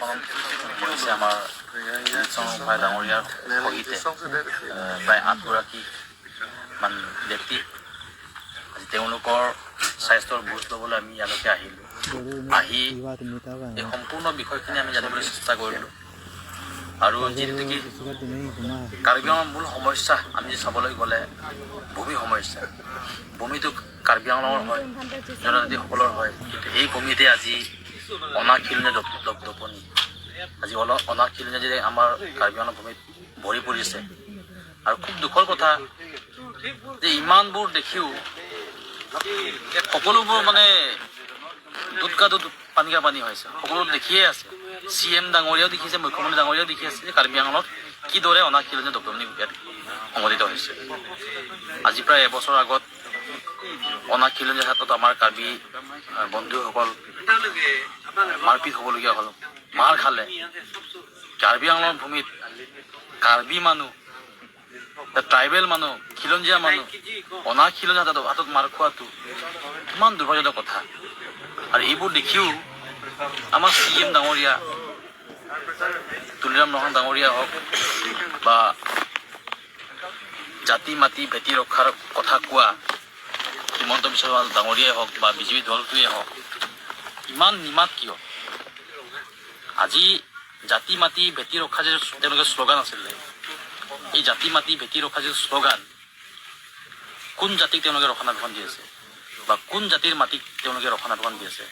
অনশন কৰিছে আমাৰ ভাই ডাঙৰীয়াৰ সহিতে প্ৰায় 8 মান ব্যক্তি। আজি তেওঁলোকৰ স্বাস্থ্যৰ বুজ ল'বলৈ আমি ইয়ালৈকে আহিলোঁ। আহি এই সম্পূৰ্ণ বিষয়খিনি আমি জানিবলৈ চেষ্টা কৰিলোঁ। আৰু যিহেতু কি কাৰ্বি আংলঙৰ মূল সমস্যা আমি চাবলৈ গ'লে ভূমি সমস্যা। ভূমিটো কাৰ্বি আংলঙৰ হয়, জনজাতিসকলৰ হয়, কিন্তু এই ভূমিতে আজি অনাখিলনীয়া দপদপনি, আজি অনাখিলনীয়া আমাৰ কাৰ্বি আংলং ভূমিত ভৰি পৰিছে। আৰু খুব দুখৰ কথা যে ইমানবোৰ দেখিও সকলোবোৰ মানে দুধ পানী হৈছে, সকলো দেখিয়ে আছে। CM ডাঙৰীয়াও দেখিছে, মুখ্যমন্ত্ৰী ডাঙৰীয়াও দেখি আছে যে কাৰ্বি আংলঙত কিদৰে অনাখিলনীয়া দপদপনি সংঘটিত হৈছে। আজি প্ৰায় এবছৰ আগত অনাখিলনীয়া ক্ষেত্ৰত আমাৰ কাৰ্বি বন্ধুসকল মাৰপিট হ'বলগীয়া হ'ল, মাৰ খালে। কাৰ্বি আংলঙৰ ভূমিত কাৰ্বি মানুহ, ট্ৰাইবেল মানুহ, খিলঞ্জীয়া মানুহ অনাখিলনীয়া হাতত মাৰ খোৱাটো কিমান দুৰ্ভাগ্যজনক কথা। আৰু এইবোৰ দেখিও আমাৰ CM ডাঙৰীয়া, তুলিৰাম নৰহন ডাঙৰীয়া হওক বা জাতি মাতি ভেটি ৰক্ষাৰ কথা কোৱা হিমন্ত বিশ্ব শৰ্মা ডাঙৰীয়াই হওক বা BJP দলটোৱে হওক, ইমান নিমাত কিয়? আজি জাতি মাতি ভেটি ৰক্ষা যে তেওঁলোকে শ্লোগান আছিলে, এই জাতি মাতি ভেটি ৰক্ষা যে শ্লোগান, কোন জাতিক তেওঁলোকে ৰক্ষণাবেক্ষণ দি আছে বা কোন জাতিৰ মাটিক তেওঁলোকে ৰক্ষণাবেক্ষণ দি আছে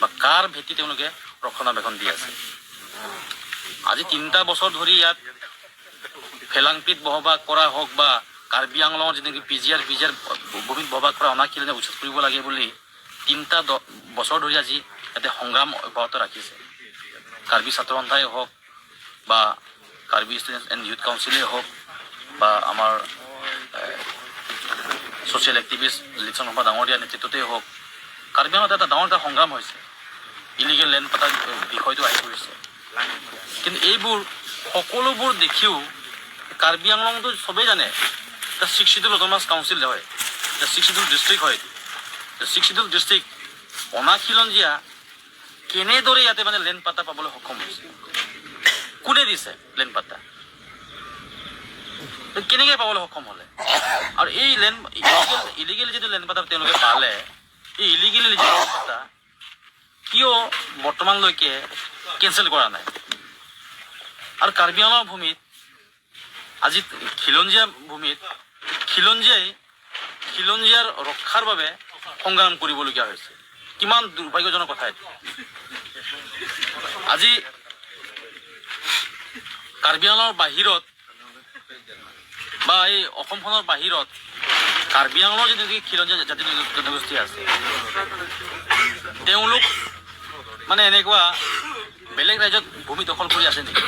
বা কাৰ ভেটি তেওঁলোকে ৰক্ষণাবেক্ষণ দি আছে? আজি 3টা বছৰ ধৰি ইয়াত ফেলাংপিত বসবাস কৰা হওক বা কাৰ্বি আংলঙৰ যেনেকৈ পিজিআৰ ভূমিত বসবাস কৰা অনাখিলনীয়া উচ্ছেদ কৰিব লাগে বুলি 3টা বছৰ ধৰি আজি ইয়াতে সংগ্ৰাম অব্যাহত ৰাখিছে। কাৰ্বি ছাত্ৰ সন্থাই হওক বা কাৰ্বি ষ্টুডেণ্টছ এণ্ড ইউথ কাউন্সিলেই হওক বা আমাৰ ছ'চিয়েল এক্টিভিষ্ট লিচন শৰ্মা ডাঙৰীয়া নেতৃত্বতেই হওক, কাৰ্বি আংলঙত এটা ডাঙৰ সংগ্ৰাম হৈছে। ইলিগেল লেণ্ড পাতাৰ বিষয়টো আহি পৰিছে। কিন্তু এইবোৰ সকলোবোৰ দেখিও কাৰ্বি আংলঙটো চবেই জানে এটা 62 অট'নমাছ কাউন্সিল হয়, এটা 62 ডিষ্ট্ৰিক্ট হয়। 62 ডিষ্ট্ৰিক্ট অনাখিলঞ্জীয়া কেনেদৰে ইয়াতে মানে লেণ্ড পাতা পাবলৈ সক্ষম হৈছে? কোনে দিছে লেণ্ড পাতা? কেনেকৈ পাবলৈ সক্ষম হ'লে? আৰু এই ইলিগেল যিটো লেণ্ড পাতা তেওঁলোকে পালে, এই ইলিগেল লেণ্ড পাতা কিয় বৰ্তমানলৈকে কেঞ্চেল কৰা নাই? আৰু কাৰ্বি আংলঙৰ ভূমিত আজি খিলঞ্জীয়া ভূমিত খিলঞ্জীয়াৰ ৰক্ষাৰ বাবে সংগ্ৰাম কৰিবলগীয়া হৈছে। কিমান দুৰ্ভাগ্যজনক কথা এইটো। আজি কাৰ্বি আংলঙৰ বাহিৰত বা এই অসমখনৰ বাহিৰত কাৰ্বি আংলঙৰ যিটো খিলঞ্জীয়া জাতি জনগোষ্ঠী আছে, তেওঁলোক মানে এনেকুৱা বেলেগ ৰাজ্যত ভূমি দখল কৰি আছে নেকি?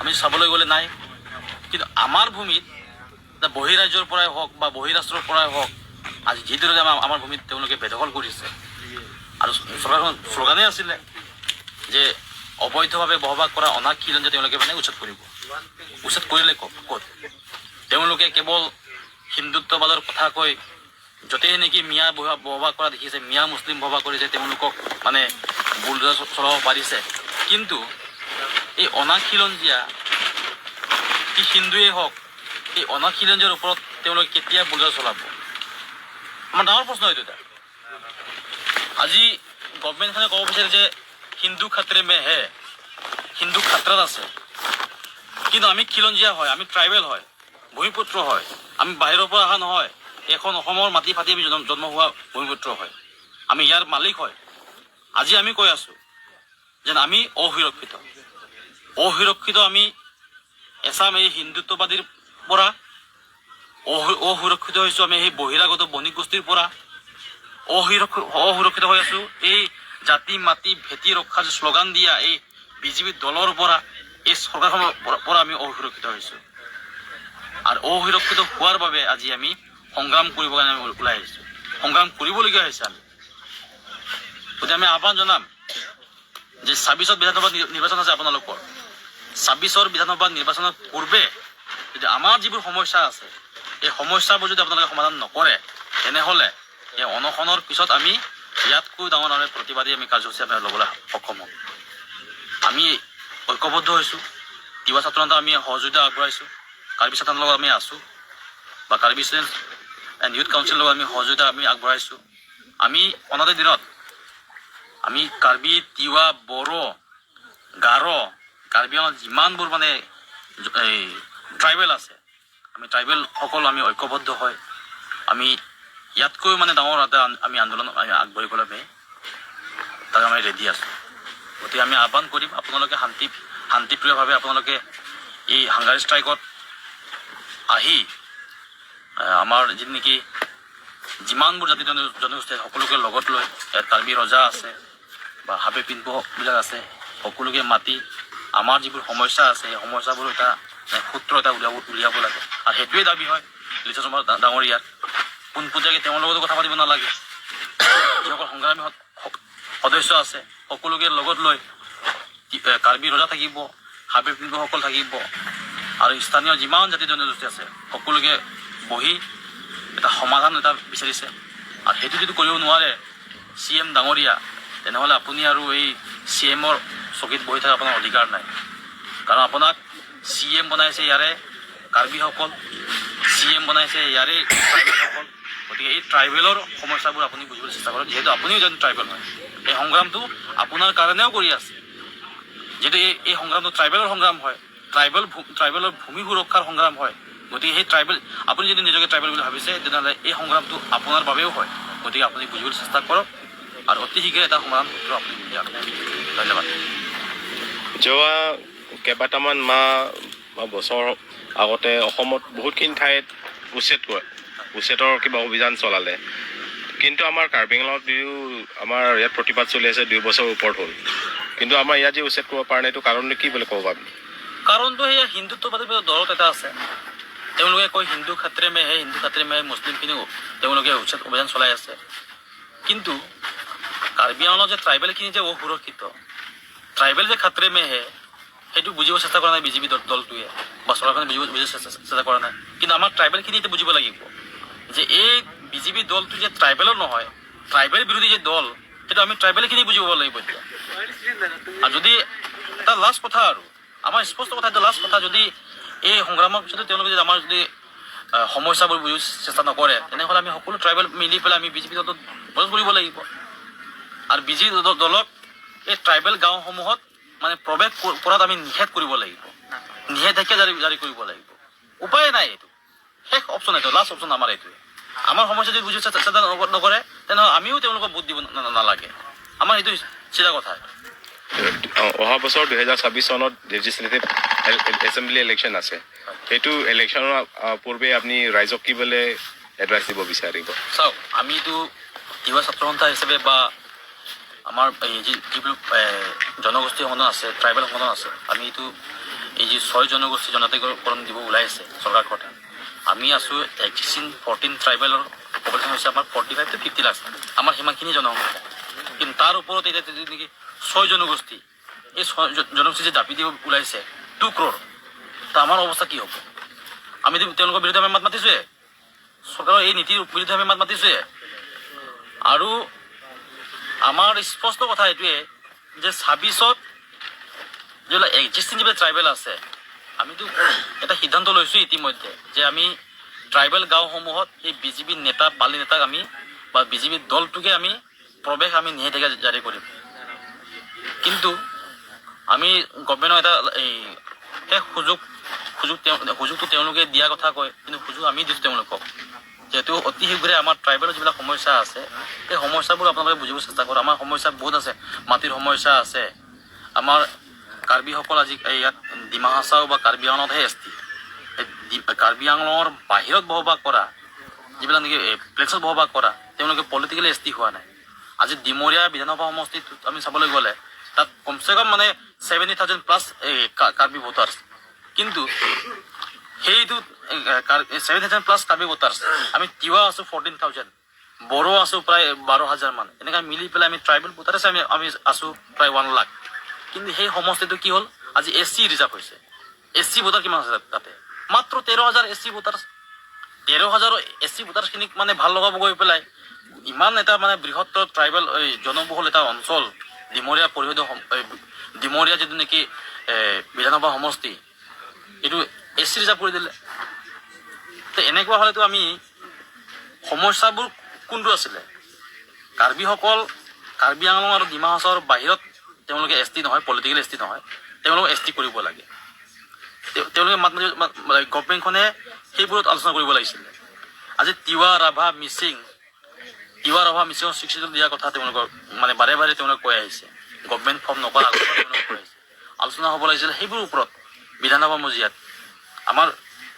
আমি চাবলৈ গ'লে নাই। কিন্তু আমাৰ ভূমিত বহিৰাজ্যৰ পৰাই হওক বা বহিৰাষ্ট্ৰৰ পৰাই হওক, আজি যিদৰে আমাৰ ভূমিত তেওঁলোকে বেদখল কৰিছে। আৰু চৰকাৰখন শ্লোগানেই আছিলে যে অবৈধভাৱে বসবাস কৰা অনাখিলঞ্জীয়া তেওঁলোকে মানে উচ্ছেদ কৰিব। উচ্ছেদ কৰিলে ক'ত? তেওঁলোকে কেৱল হিন্দুত্ববাদৰ কথা কৈ য'তেই নেকি মিয়া বসবাস কৰা দেখিছে, মিয়া মুছলিম বসবাস কৰিছে, তেওঁলোকক মানে বুলডোজাৰ চলাব পাৰিছে। কিন্তু এই অনাখিলঞ্জীয়া কি হিন্দুৱেই হওক, এই অনাখিলঞ্জীয়াৰ ওপৰত তেওঁলোকে কেতিয়া বুলডোজাৰ চলাব? আমাৰ ডাঙৰ প্ৰশ্ন এইটো এটা। আজি গভমেণ্টখনে ক'ব বিচাৰে যে হিন্দু খাত্ৰে মে হে, হিন্দু খাত্ৰাত আছে। কিন্তু আমি খিলঞ্জীয়া হয়, আমি ট্ৰাইবেল হয়, ভূমিপুত্ৰ হয়, আমি বাহিৰৰ পৰা অহা নহয়, এখন অসমৰ মাটি ফাটি আমি জন্ম হোৱা ভূমিপুত্ৰ হয়, আমি ইয়াৰ মালিক হয়। আজি আমি কৈ আছোঁ যেন আমি অসুৰক্ষিত আমি এছাম এই হিন্দুত্ববাদীৰ পৰা, অসুৰক্ষিত হৈছোঁ আমি সেই বহিৰাগত বণিক গোষ্ঠীৰ পৰা, অসুৰক্ষিত হৈ আছোঁ এই জাতি মাতি ভেটি ৰক্ষা যে শ্লোগান দিয়া এই BJP দলৰ পৰা, এই চৰকাৰখনৰ পৰা আমি অসুৰক্ষিত হৈছোঁ। আৰু অসুৰক্ষিত হোৱাৰ বাবে আজি আমি সংগ্ৰাম কৰিবৰ কাৰণে ওলাই আহিছোঁ, সংগ্ৰাম কৰিবলগীয়া হৈছে। গতিকে আমি আহ্বান জনাম যে 26ত বিধানসভা নিৰ্বাচন আছে আপোনালোকৰ। 26ৰ বিধানসভা নিৰ্বাচনৰ পূৰ্বে যদি আমাৰ যিবোৰ সমস্যা আছে, এই সমস্যাবোৰ যদি আপোনালোকে সমাধান নকৰে, তেনেহ'লে এই অনশনৰ পিছত আমি ইয়াতকৈ ডাঙৰ প্ৰতিবাদী আমি কাৰ্যসূচী আমি ল'বলৈ সক্ষম হ'ম। আমি ঐক্যবদ্ধ হৈছোঁ। তিৱা ছাত্ৰ সন্থা আমি সহযোগিতা আগবঢ়াইছোঁ। কাৰ্বি ছাত্ৰৰ লগত আমি আছোঁ, বা কাৰ্বি ষ্টুডেণ্টছ এণ্ড ইউথ কাউন্সিলৰ লগত আমি সহযোগিতা আমি আগবঢ়াইছোঁ। আমি অনাগত দিনত আমি কাৰ্বি, তিৱা, বড়ো, গাৰো, কাৰ্বি আংলঙত যিমানবোৰ মানে এই ট্ৰাইবেল আছে, আমি ট্ৰাইবেলসকল আমি ঐক্যবদ্ধ হয় আমি ইয়াতকৈ মানে ডাঙৰ এটা আমি আন্দোলন আগবাঢ়িবলৈ আমি তাক আমি ৰেডি আছোঁ। গতিকে আমি আহ্বান কৰিম আপোনালোকে শান্তিপ্ৰিয়ভাৱে আপোনালোকে এই হাংগাৰী ষ্ট্ৰাইকত আহি আমাৰ যি নেকি যিমানবোৰ জাতি জনগোষ্ঠী সকলোকে লগত লৈ ইয়াত কাৰ্বি ৰজা আছে বা হাবে পিন্ধবিলাক আছে, সকলোকে মাতি আমাৰ যিবোৰ সমস্যা আছে সেই সমস্যাবোৰ এটা সূত্ৰ এটা উলিয়াব লাগে। আৰু সেইটোৱে দাবী হয় লিচা চমাৰ ডাঙৰীয়াৰ। পোনপটীয়াকৈ তেওঁৰ লগতো কথা পাতিব নালাগে। যিসকল সংগ্ৰামী সদস্য আছে সকলোকে লগত লৈ কাৰ্বি ৰজা থাকিব, হাবে পিন্ধসকল থাকিব, আৰু স্থানীয় যিমান জাতি জনগোষ্ঠী আছে সকলোকে বহি এটা সমাধান এটা বিচাৰিছে। আৰু সেইটো যদি কৰিব নোৱাৰে CM ডাঙৰীয়া, তেনেহ'লে আপুনি আৰু এই CMৰ চকীত বহি থকা আপোনাৰ অধিকাৰ নাই। কাৰণ আপোনাক CM বনাইছে ইয়াৰে কাৰ্বিসকল, CM বনাইছে ইয়াৰে ট্ৰাইবেলসকল। গতিকে এই ট্ৰাইবেলৰ সমস্যাবোৰ আপুনি বুজিবলৈ চেষ্টা কৰক। যিহেতু আপুনিও এজন ট্ৰাইবেল হয়, এই সংগ্ৰামটো আপোনাৰ কাৰণেও কৰি আছে। যিহেতু এই সংগ্ৰামটো ট্ৰাইবেলৰ সংগ্ৰাম হয়, ট্ৰাইবেলৰ ভূমি সুৰক্ষাৰ সংগ্ৰাম হয়। গতিকে সেই ট্ৰাইবেল, আপুনি যদি নিজকে ট্ৰাইবেল বুলি ভাবিছে তেনেহ'লে এই সংগ্ৰামটো আপোনাৰ বাবেও হয়। গতিকে আপুনি বুজিবলৈ চেষ্টা কৰক আৰু অতি শীঘ্ৰে এটা সমাধান সূত্ৰ আপুনি ধন্যবাদ। যোৱা কেইবাটামান মাহ বা বছৰ আগতে অসমত বহুতখিনি ঠাইত উচ্ছেদৰ কিবা অভিযান চলালে, কিন্তু আমাৰ কাৰ্বি আংলঙত যদিও আমাৰ ইয়াত প্ৰতিবাদ চলি আছে 2 বছৰ ওপৰত হ'ল, কিন্তু আমাৰ ইয়াত যে উচ্ছেদ কৰিব পৰা নাই, এইটো কাৰণটো কি বুলি ক'ব আপুনি? কাৰণটো সেয়া হিন্দুত্ববাদী দলত এটা আছে, তেওঁলোকে কয় হিন্দু খাত্ৰে মে হে, হিন্দু খাত্ৰে মে হে, মুছলিমখিনিও তেওঁলোকে উচ্ছেদ অভিযান চলাই আছে। কিন্তু কাৰ্বি আংলঙত যে ট্ৰাইবেলখিনি যে অসুৰক্ষিত, ট্ৰাইবেল যে খাত্ৰে মে হে, সেইটো বুজিব চেষ্টা কৰা নাই বিজেপি দলটোৱে বা চৰকাৰখনে বুজিব চেষ্টা কৰা নাই। কিন্তু আমাৰ ট্ৰাইবেলখিনি এতিয়া বুজিব লাগিব যে এই বিজেপি দলটো যে ট্ৰাইবেলৰ নহয়, ট্ৰাইবেল বিৰোধী যে দল, সেইটো আমি ট্ৰাইবেলখিনি বুজিব লাগিব এতিয়া। আৰু যদি এটা লাষ্ট কথা, আৰু আমাৰ স্পষ্ট কথা, এটা লাষ্ট কথা, যদি এই সংগ্ৰামৰ পিছতো তেওঁলোকে যদি আমাৰ যদি সমস্যাবোৰ বুজিব চেষ্টা নকৰে, তেনেহ'লে আমি সকলো ট্ৰাইবেল মিলি পেলাই আমি বিজেপি দলটোত বিৰোধ কৰিব লাগিব। আৰু বিজেপি দলক এই ট্ৰাইবেল গাঁওসমূহত মানে প্ৰৱেশ কৰাত আমি নিষেধ কৰিব লাগিব, নিষেধাজ্ঞা জাৰি কৰিব লাগিব। উপায় নাই, এইটো শেষ অপশ্যন, এইটো লাষ্ট অপশ্যন আমাৰ এইটোৱে। আমাৰ সমস্যা যদি বুজিব চেষ্টা নকৰে তেনেহ'লে আমিও তেওঁলোকক ভোট দিব নালাগে। আমাৰ এইটো চিধা কথা। অহা বছৰ 2026 চনত লেজিছলেটিভ এছেম্বলি ইলেকশ্যন আছে। সেইটো ইলেকশ্যনৰ পূৰ্বে আপুনি ৰাইজক কি বোলে এডভাইচ দিব বিচাৰিব? চাওক, আমিতো তিৱা ছাত্ৰ সন্থা হিচাপে বা আমাৰ এই যিবোৰ জনগোষ্ঠী সংগঠন আছে, ট্ৰাইবেল সংগঠন আছে, আমিতো এই যি 6 জনগোষ্ঠী জনজাতিকৰণ দিব ওলাইছে চৰকাৰখনে, আমি আছোঁ এক্সিষ্টিং 14 ট্ৰাইবেলৰ পপুলেশ্যন হৈছে আমাৰ 45 to 50 লাখ, আমাৰ সিমানখিনি জনসংখ্যা। কিন্তু তাৰ ওপৰত এতিয়া নেকি 6 জনগোষ্ঠী, এই 6 জনগোষ্ঠী যে জাপি দিব ওলাইছে 2 crore, তা আমাৰ অৱস্থা কি হ'ব? আমিতো তেওঁলোকৰ বিৰুদ্ধে আমি মাত মাতিছোঁৱে, চৰকাৰৰ এই নীতিৰ বিৰুদ্ধে আমি মাত মাতিছোঁৱে। আৰু আমাৰ স্পষ্ট কথা এইটোৱে যে 26ত যিবিলাক এক্সিষ্টিং যিবিলাক ট্ৰাইবেল আছে, আমিতো এটা সিদ্ধান্ত লৈছোঁ ইতিমধ্যে যে আমি ট্ৰাইবেল গাঁওসমূহত এই বিজেপি নেতা পালি নেতাক আমি বা বিজেপি দলটোকে আমি প্ৰৱেশ আমি নিষেধাজ্ঞা জাৰি কৰিম। কিন্তু আমি গভৰ্ণমেণ্টৰ এটা এই সুযোগটো তেওঁলোকে দিয়া কথা কয়, কিন্তু সুযোগ আমি দিছোঁ তেওঁলোকক। যিহেতু অতি শীঘ্ৰে আমাৰ ট্ৰাইবেলৰ যিবিলাক সমস্যা আছে, সেই সমস্যাবোৰ আপোনালোকে বুজিব চেষ্টা কৰক। আমাৰ সমস্যা বহুত আছে, মাটিৰ সমস্যা আছে। আমাৰ কাৰ্বিসকল আজি ইয়াত ডিমা হাছাও বা কাৰ্বি আংলঙতহে এছটি। কাৰ্বি আংলঙৰ বাহিৰত বসবাস কৰা যিবিলাক নেকি প্লেচত বসবাস কৰা, তেওঁলোকে পলিটিকেলি এছটি হোৱা নাই। আজি ডিমৰীয়া বিধানসভা সমষ্টিত আমি চাবলৈ গ'লে তাত কমচে কম মানে 70,000 প্লাছ কাৰ্বি ভোটাৰ্ছ, কিন্তু সেইটো 7,000 প্লাছ কাৰ্বি ভোটাৰ্ছ, আমি তিৱা আছোঁ 14,000, বড়ো আছোঁ প্ৰায় 12,000 মান, এনেকৈ মিলি পেলাই আমি ট্ৰাইবেল ভোটাৰ্ছ আমি আছোঁ প্ৰায় 1 লাখ। কিন্তু সেই সমষ্টিটো কি হ'ল, আজি SC ৰিজাৰ্ভ হৈছে। SC ভোটাৰ কিমান আছে তাতে? মাত্ৰ 13,000 SC ভোটাৰ্ছ। 13,000 SC ভোটাৰ্ছখিনিক মানে ভাল লগাব গৈ পেলাই ইমান এটা মানে বৃহত্তৰ ট্ৰাইবেল জনবহুল এটা অঞ্চল, ডিমৰীয়া পৰিষদৰ ডিমৰীয়া যিটো নেকি বিধানসভা সমষ্টি এইটো SC ৰিজাৰ্ভ কৰি দিলে। তো এনেকুৱা হ'লেতো আমি সমস্যাবোৰ কোনটো আছিলে, কাৰ্বিসকল কাৰ্বি আংলং আৰু ডিমা হাছাওৰ বাহিৰত তেওঁলোকে ST নহয়, পলিটিকেল ST নহয়, তেওঁলোকক ST কৰিব লাগে। তেওঁলোকে গভৰ্ণমেণ্টখনে সেইবোৰত আলোচনা কৰিব লাগিছিলে। আজি তিৱা ৰাভা মিচিঙৰ স্বীকৃতি দিয়াৰ কথা তেওঁলোকৰ মানে বাৰে বাৰে তেওঁলোকে কৈ আহিছে। গভৰ্ণমেণ্ট ফৰ্ম নকৰা আগৰ পৰা তেওঁলোকে কৈ আহিছে। আলোচনা হ'ব লাগিছিলে সেইবোৰৰ ওপৰত বিধানসভা মজিয়াত। আমাৰ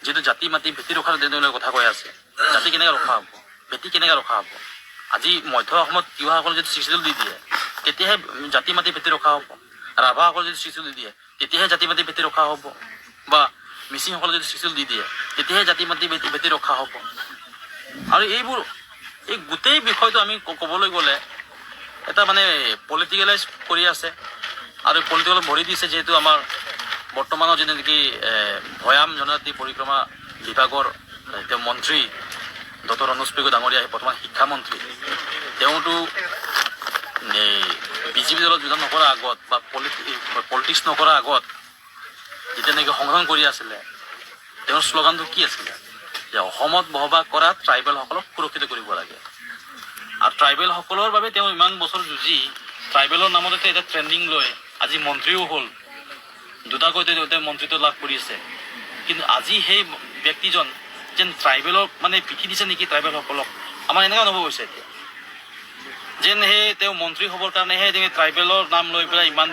যিহেতু জাতি মাতি ভেটি ৰখাৰ তেওঁলোকে কথা কৈ আছে, জাতি কেনেকৈ ৰখা হ'ব, ভেটি কেনেকৈ ৰখা হ'ব। আজি মধ্য অসমত তিৱাসকলে যদি স্বীকৃতি দি দিয়ে তেতিয়াহে জাতি মাতি ভেটি ৰখা হ'ব। ৰাভাসকলে যদি স্বীকৃতি দি দিয়ে তেতিয়াহে জাতি মাতি ভেটি ৰখা হ'ব, বা মিচিংসকলে যদি স্বীকৃতি দি দিয়ে তেতিয়াহে জাতি মাতি ভেটি ৰখা হ'ব। আৰু এই গোটেই বিষয়টো আমি ক'বলৈ গ'লে এটা মানে পলিটিকেলাইজ কৰি আছে আৰু পলিটিকেলত ভৰি দিছে। যিহেতু আমাৰ বৰ্তমানৰ যিটো নেকি ভৈয়াম জনজাতি পৰিক্ৰমা বিভাগৰ তেওঁ মন্ত্ৰী ডক্টৰ অনুজ পেগু ডাঙৰীয়া বৰ্তমান শিক্ষামন্ত্ৰী, তেওঁতো BJP দলত যোগদান নকৰাৰ আগত বা পলিটিক্স নকৰাৰ আগত যেতিয়া নেকি সংশোধন কৰি আছিলে, তেওঁৰ শ্লোগানটো কি আছিলে যে অসমত বসবাস কৰা ট্ৰাইবেলসকলক সুৰক্ষিত কৰিব লাগে। আৰু ট্ৰাইবেলসকলৰ বাবে তেওঁ ইমান বছৰ যুঁজি ট্ৰাইবেলৰ নামতে এতিয়া ট্ৰেণ্ডিং লৈ আজি মন্ত্ৰীও হ'ল, দুটাকৈ তেওঁ মন্ত্ৰীত্ব লাভ কৰিছে। কিন্তু আজি সেই ব্যক্তিজন যেন ট্ৰাইবেলৰ মানে পিঠি দিছে নেকি ট্ৰাইবেলসকলক, আমাৰ এনেকুৱা অনুভৱ হৈছে এতিয়া যেন সেই তেওঁ মন্ত্ৰী হ'বৰ কাৰণেহে ট্ৰাইবেলৰ নাম লৈ পেলাই ইমান